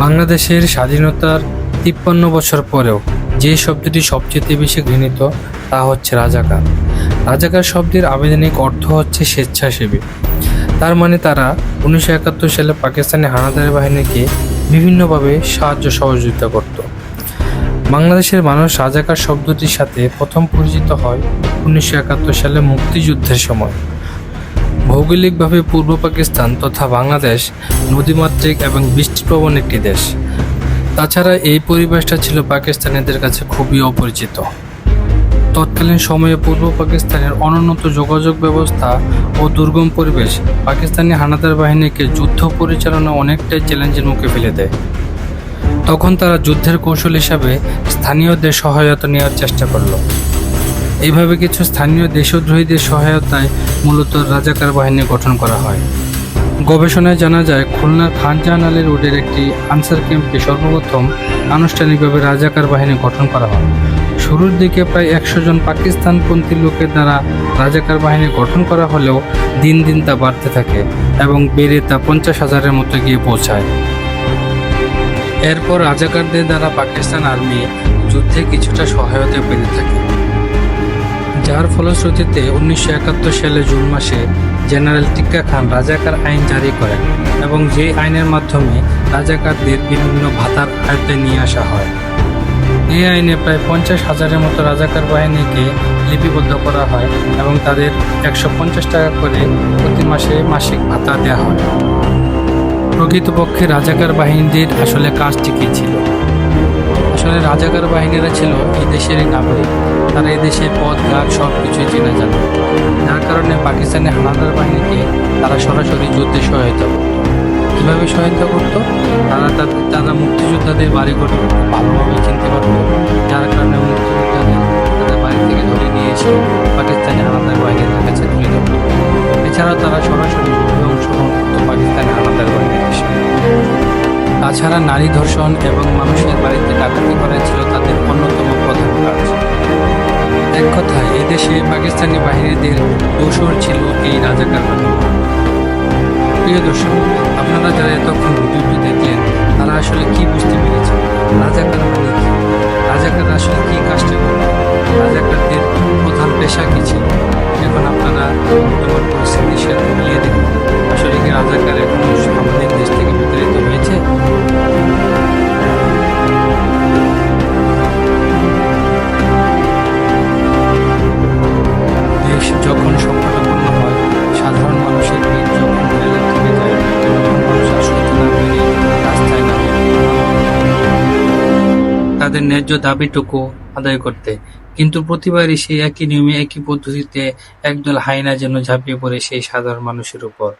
বাংলাদেশের স্বাধীনতার ৫৩ বছর পরেও যে শব্দটি সবচেয়ে বেশি ঘৃণিত তা হচ্ছে রাজাকার। রাজাকার শব্দের আবিধানিক অর্থ হচ্ছে স্বেচ্ছাসেবী। তার মানে তারা ১৯৭১ সালে পাকিস্তানি হানাদার বাহিনীকে বিভিন্নভাবে সাহায্য সহযোগিতা করত। বাংলাদেশের মানুষ রাজাকার শব্দটির সাথে প্রথম পরিচিত হয় ১৯৭১ সালে মুক্তিযুদ্ধের সময়। ভৌগোলিকভাবে পূর্ব পাকিস্তান তথা বাংলাদেশ নদীমাতৃক এবং বৃষ্টিপ্রবণ একটি দেশ। তাছাড়া এই পরিবেশটা ছিল পাকিস্তানিদের কাছে খুবই অপরিচিত। তৎকালীন সময়ে পূর্ব পাকিস্তানের অনুন্নত যোগাযোগ ব্যবস্থা ও দুর্গম পরিবেশ পাকিস্তানি হানাদার বাহিনীকে যুদ্ধ পরিচালনা অনেকটাই চ্যালেঞ্জের মুখে ফেলে দেয়। তখন তারা যুদ্ধের কৌশল হিসাবে স্থানীয়দের সহায়তা নেওয়ার চেষ্টা করল। এইভাবে কিছু স্থানীয় দেশদ্রোহীদের সহায়তায় মূলত রাজাকার বাহিনী গঠন করা হয়। গবেষণায় জানা যায়, খুলনার খান জাহান আলী রোডের একটি আনসার ক্যাম্পে সর্বপ্রথম আনুষ্ঠানিকভাবে রাজাকার বাহিনী গঠন করা হয়। শুরুর দিকে প্রায় ১০০ জন পাকিস্তানপন্থী লোকের দ্বারা রাজাকার বাহিনী গঠন করা হলেও দিন দিন তা বাড়তে থাকে এবং বেড়ে তা ৫০,০০০-এর মতো গিয়ে পৌঁছায়। এরপর রাজাকারদের দ্বারা পাকিস্তান আর্মি যুদ্ধে কিছুটা সহায়তা পেতে থাকে, যার ফলশ্রুতিতে ১৯৭১ সালে জুন মাসে জেনারেল টিক্কা খান রাজাকার আইন জারি করেন এবং যে আইনের মাধ্যমে রাজাকারদের বিভিন্ন ভাতার আয়ত্তে নিয়ে আসা হয়। এই আইনে প্রায় ৫০,০০০-এর মতো রাজাকার বাহিনীকে লিপিবদ্ধ করা হয় এবং তাদের ১৫০ টাকা করে প্রতি মাসে মাসিক ভাতা দেওয়া হয়। প্রকৃতপক্ষে রাজাকার বাহিনীর আসলে কাজটি কী ছিল? আসলে রাজাকার বাহিনীরা ছিল এই দেশেরই নাগরিক। তারা এই দেশের পথ ঘাট সব কিছুই চেনা জানে, যার কারণে পাকিস্তানি হানাদার বাহিনীকে তারা সরাসরি যুদ্ধে সহায়তা করত। কীভাবে সহায়তা করত? তারা মুক্তিযোদ্ধাদের বাড়িঘর ভালোভাবে চিনতে পারত, যার কারণে মুক্তিযোদ্ধাদের তাদের বাড়ি থেকে ধরে নিয়ে এসে পাকিস্তানি হানাদার বাহিনীর কাছে তুলে ধরত। এছাড়াও তারা সরাসরি যুদ্ধে অংশগ্রহণ করত পাকিস্তানি হানাদার বাহিনীর সাথে। তাছাড়া নারী ধর্ষণ এবং মানুষের বাড়িতে ডাকাতি করা ছিল তাদের অন্যতম প্রধান কাজ। এক কথায় এদেশে পাকিস্তানি বাহিনীদের দোসর ছিল এই রাজাকার বাহিনী। প্রিয় দর্শক, আপনারা যারা এতক্ষণ ভিডিওটি দেখলেন তারা আসলে কি বুঝতে পেরেছেন? রাজাকার মানে কি? রাজাকার আসলে কি কাজটা করে? রাজাকারদের প্রধান পেশা কি ছিল? এখন আপনারা বর্তমান পরিস্থিতির সাথে মিলিয়ে দেখুন, আসলে কি রাজাকারের কোনো আমাদের দেশ থেকে বিতাড়িত হয়েছে? দেশ যখন সংকটাপন্ন হয়, সাধারণ মানুষের ভিড় যখন রেলের থেকে যায়, তখন মানুষ আসলে না বেরিয়ে রাস্তায় নামে তাদের ন্যায্য দাবিটুকু আদায় করতে। কিন্তু প্রতিবারই সেই একই নিয়মে একই পদ্ধতিতে একদল হায়না যেন ঝাঁপিয়ে পড়ে সেই সাধারণ মানুষের উপর।